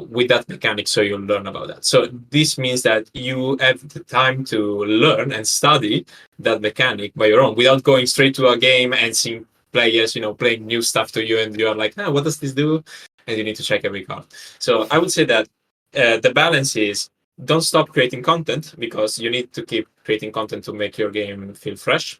with that mechanic, so you'll learn about that. So this means that you have the time to learn and study that mechanic by your own without going straight to a game and seeing players, playing new stuff to you, and you are like, what does this do? And you need to check every card. So I would say that the balance is don't stop creating content, because you need to keep creating content to make your game feel fresh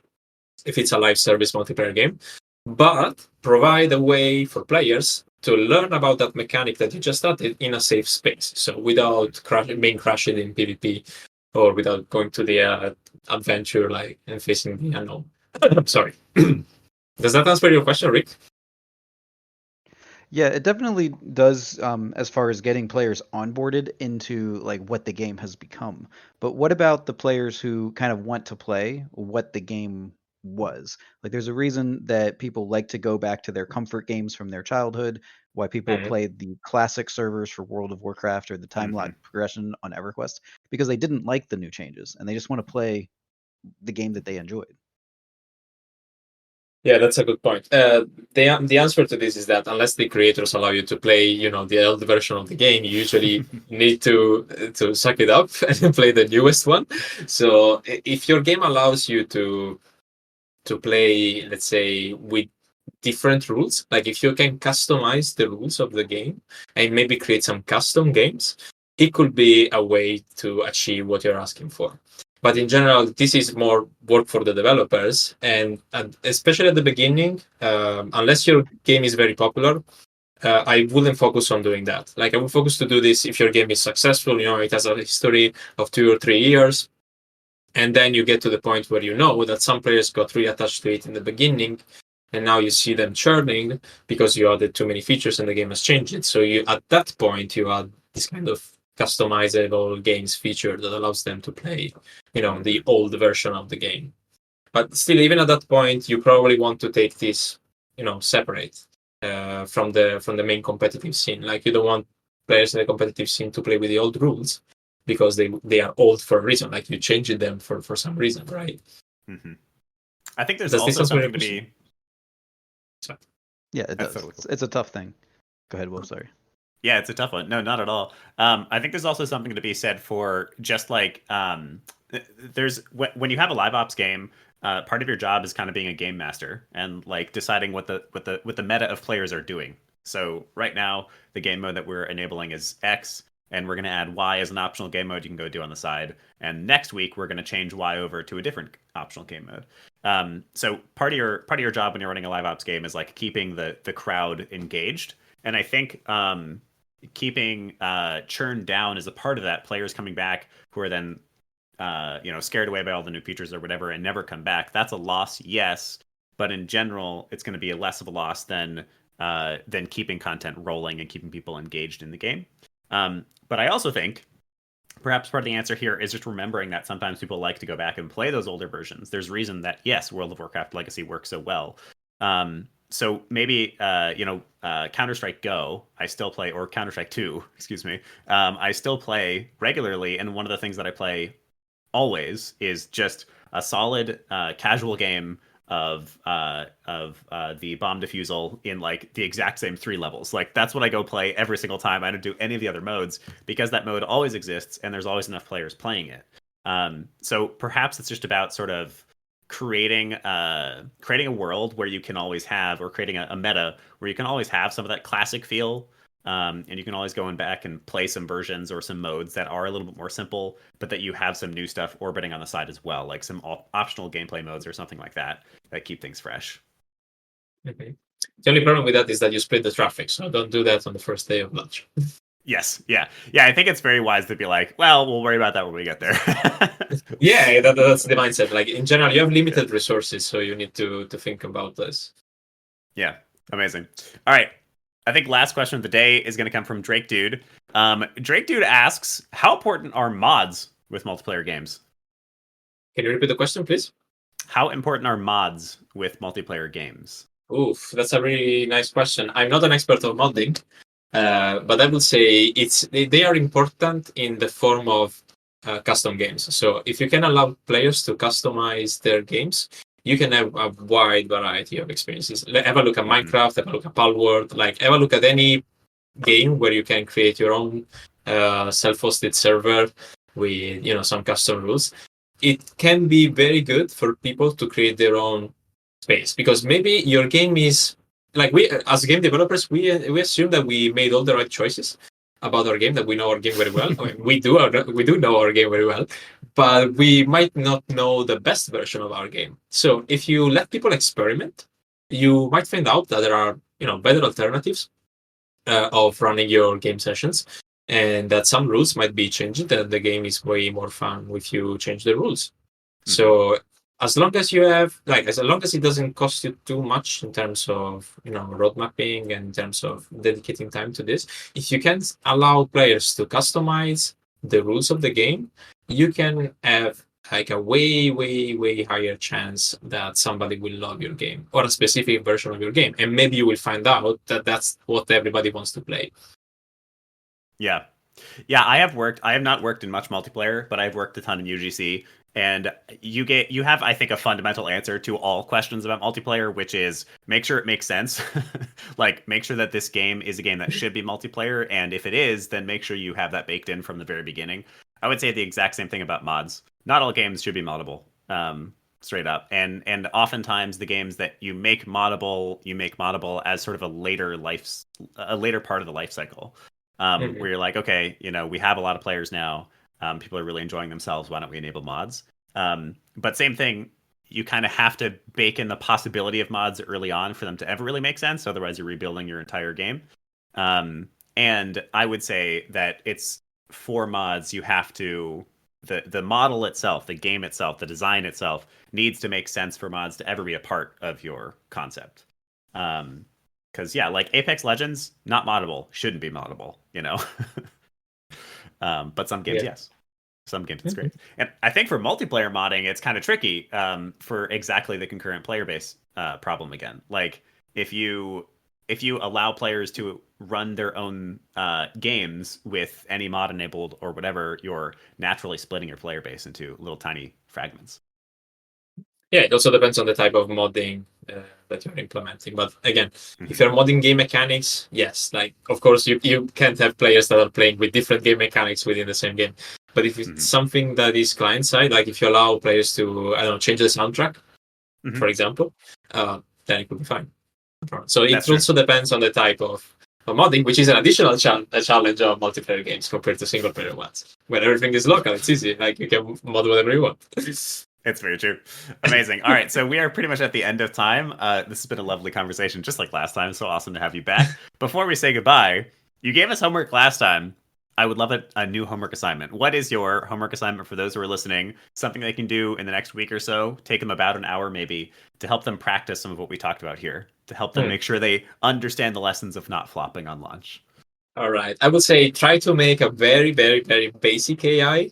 if it's a live service multiplayer game, but provide a way for players to learn about that mechanic that you just started in a safe space. So without being crushed in PvP or without going to the adventure and facing the unknown. I'm sorry. Does that answer your question, Rick? Yeah, it definitely does, as far as getting players onboarded into what the game has become. But what about the players who kind of want to play what the game was? There's a reason that people like to go back to their comfort games from their childhood, why people play the classic servers for World of Warcraft or the time lock progression on EverQuest, because they didn't like the new changes and they just want to play the game that they enjoyed. Yeah, that's a good point. The answer to this is that unless the creators allow you to play, the old version of the game, you usually need to suck it up and play the newest one. So if your game allows you to play, let's say, with different rules, like if you can customize the rules of the game and maybe create some custom games, it could be a way to achieve what you're asking for. But in general, this is more work for the developers, and especially at the beginning, unless your game is very popular, I wouldn't focus on doing that. I would focus to do this if your game is successful, it has a history of 2 or 3 years, and then you get to the point where you know that some players got really attached to it in the beginning, and now you see them churning because you added too many features and the game has changed it. So at that point, you add this kind of customizable games feature that allows them to play, the old version of the game. But still, even at that point, you probably want to take this, separate from the main competitive scene. You don't want players in the competitive scene to play with the old rules because they are old for a reason. You changed them for some reason, right? Mm-hmm. I think there's also something to be. Sorry. Yeah, it does. Totally cool. It's a tough thing. Go ahead, Will. Sorry. Yeah, it's a tough one. No, not at all. I think there's also something to be said for just there's when you have a live ops game, part of your job is kind of being a game master and like deciding what the meta of players are doing. So right now, the game mode that we're enabling is X, and we're going to add Y as an optional game mode you can go do on the side. And next week, we're going to change Y over to a different optional game mode. So part of your job when you're running a live ops game is like keeping the crowd engaged. And I think keeping churn down is a part of that. Players coming back who are then scared away by all the new features or whatever and never come back. That's a loss, yes, but in general, it's going to be less of a loss than keeping content rolling and keeping people engaged in the game. But I also think perhaps part of the answer here is just remembering that sometimes people like to go back and play those older versions. There's a reason that, yes, World of Warcraft Legacy works so well. So maybe, Counter-Strike Go, I still play, or Counter-Strike 2, excuse me, I still play regularly. And one of the things that I play always is just a solid casual game of the bomb defusal in like the exact same 3 levels. Like that's what I go play every single time. I don't do any of the other modes because that mode always exists and there's always enough players playing it. So perhaps it's just about sort of creating a world where you can always have, or creating a meta where you can always have some of that classic feel. And you can always go in back and play some versions or some modes that are a little bit more simple, but that you have some new stuff orbiting on the side as well, like some optional gameplay modes or something like that keep things fresh. Okay. The only problem with that is that you split the traffic, so don't do that on the first day of launch. Yes, yeah. I think it's very wise to be like, well, we'll worry about that when we get there. Yeah, that's the mindset. Like in general, you have limited resources, so you need to think about this. Yeah, amazing. All right. I think last question of the day is going to come from Drake Dude. Drake Dude asks, how important are mods with multiplayer games? Can you repeat the question, please? How important are mods with multiplayer games? Oof, that's a really nice question. I'm not an expert of modding, but I would say they are important in the form of custom games. So if you can allow players to customize their games, you can have a wide variety of experiences. Have a look at Minecraft, have a look at Palworld, have a look at any game where you can create your own self-hosted server with some custom rules. It can be very good for people to create their own space, because maybe your game is like, we as game developers, we assume that we made all the right choices about our game, that we know our game very well. I mean, we do know our game very well, but we might not know the best version of our game. So if you let people experiment, you might find out that there are better alternatives of running your game sessions, and that some rules might be changed, that the game is way more fun if you change the rules. Mm-hmm. So as long as you have, as long as it doesn't cost you too much in terms of, road mapping and in terms of dedicating time to this, if you can allow players to customize the rules of the game, you can have a way, way, way higher chance that somebody will love your game or a specific version of your game. And maybe you will find out that that's what everybody wants to play. Yeah. I have not worked in much multiplayer, but I've worked a ton in UGC. And you have, I think, a fundamental answer to all questions about multiplayer, which is make sure it makes sense. Make sure that this game is a game that should be multiplayer. And if it is, then make sure you have that baked in from the very beginning. I would say the exact same thing about mods. Not all games should be moddable, straight up. And oftentimes the games that you make moddable as sort of a later part of the life cycle, where you're like, okay, we have a lot of players now. People are really enjoying themselves. Why don't we enable mods? But same thing, you kind of have to bake in the possibility of mods early on for them to ever really make sense. Otherwise, you're rebuilding your entire game. And I would say that it's for mods, you have to, the model itself, the game itself, the design itself needs to make sense for mods to ever be a part of your concept. Because, Apex Legends, not moddable, shouldn't be moddable, But some games, yes. Some games, it's great. And I think for multiplayer modding, it's kind of tricky for exactly the concurrent player base problem again. If you allow players to run their own games with any mod enabled or whatever, you're naturally splitting your player base into little tiny fragments. Yeah, it also depends on the type of modding that you're implementing. But again, if you're modding game mechanics, yes, of course, you can't have players that are playing with different game mechanics within the same game. But if it's something that is client-side, if you allow players to, change the soundtrack for example, then it could be fine. So it That's true. also depends on the type of modding, which is an additional challenge of multiplayer games compared to single player ones. When everything is local, it's easy. Like you can mod whatever you want. It's very true. Amazing. All right, so we are pretty much at the end of time. This has been a lovely conversation, just like last time. So awesome to have you back. Before we say goodbye, you gave us homework last time. I would love a new homework assignment. What is your homework assignment for those who are listening? Something they can do in the next week or so, take them about an hour maybe, to help them practice some of what we talked about here, to help them make sure they understand the lessons of not flopping on launch. All right. I would say try to make a very, very, very basic AI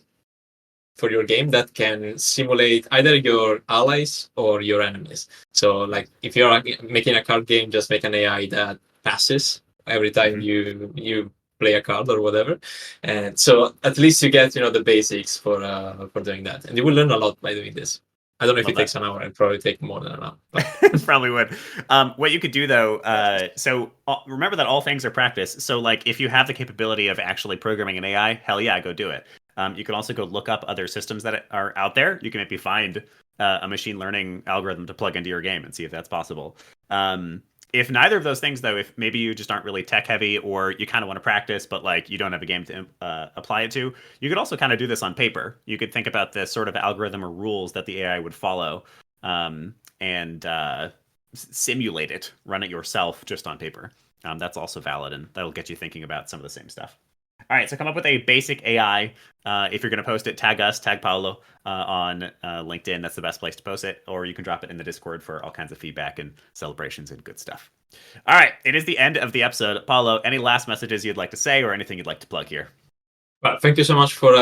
for your game that can simulate either your allies or your enemies. So, like, if you're making a card game, just make an AI that passes every time you play a card or whatever. And so at least you get the basics for doing that, and you will learn a lot by doing this. I don't know if Love it takes an hour. It'll probably take more than an hour. But Probably would. What you could do though, so remember that all things are practice. So like if you have the capability of actually programming an AI, hell yeah, go do it. You can also go look up other systems that are out there. You can maybe find a machine learning algorithm to plug into your game and see if that's possible. If neither of those things, though, if maybe you just aren't really tech heavy or you kind of want to practice, but like you don't have a game to apply it to, you could also kind of do this on paper. You could think about the sort of algorithm or rules that the AI would follow and simulate it, run it yourself just on paper. That's also valid, and that'll get you thinking about some of the same stuff. All right, so come up with a basic AI. If you're going to post it, tag us, tag Paolo on LinkedIn. That's the best place to post it. Or you can drop it in the Discord for all kinds of feedback and celebrations and good stuff. All right, it is the end of the episode. Paolo, any last messages you'd like to say or anything you'd like to plug here? Well, thank you so much for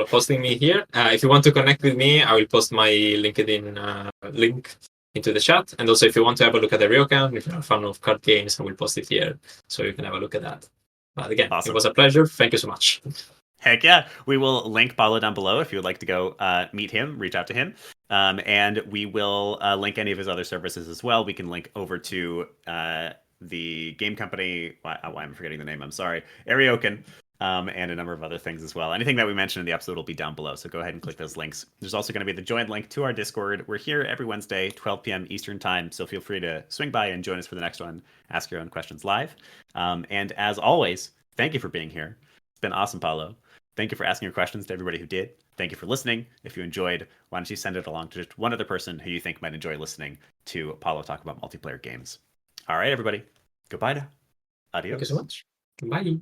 hosting me here. If you want to connect with me, I will post my LinkedIn link into the chat. And also, if you want to have a look at the Ariokan, if you're a fan of card games, I will post it here so you can have a look at that. But again, awesome. It was a pleasure. Thank you so much. Heck yeah. We will link Paolo down below if you would like to go meet him, reach out to him. And we will link any of his other services as well. We can link over to the game company. Why am I forgetting the name? I'm sorry. Ariokan. And a number of other things as well. Anything that we mentioned in the episode will be down below, so go ahead and click those links. There's also going to be the join link to our Discord. We're here every Wednesday, 12 p.m. Eastern Time, so feel free to swing by and join us for the next one. Ask your own questions live. And as always, thank you for being here. It's been awesome, Paolo. Thank you for asking your questions to everybody who did. Thank you for listening. If you enjoyed, why don't you send it along to just one other person who you think might enjoy listening to Paolo talk about multiplayer games. All right, everybody. Goodbye now. Adios. Thank you so much. Bye.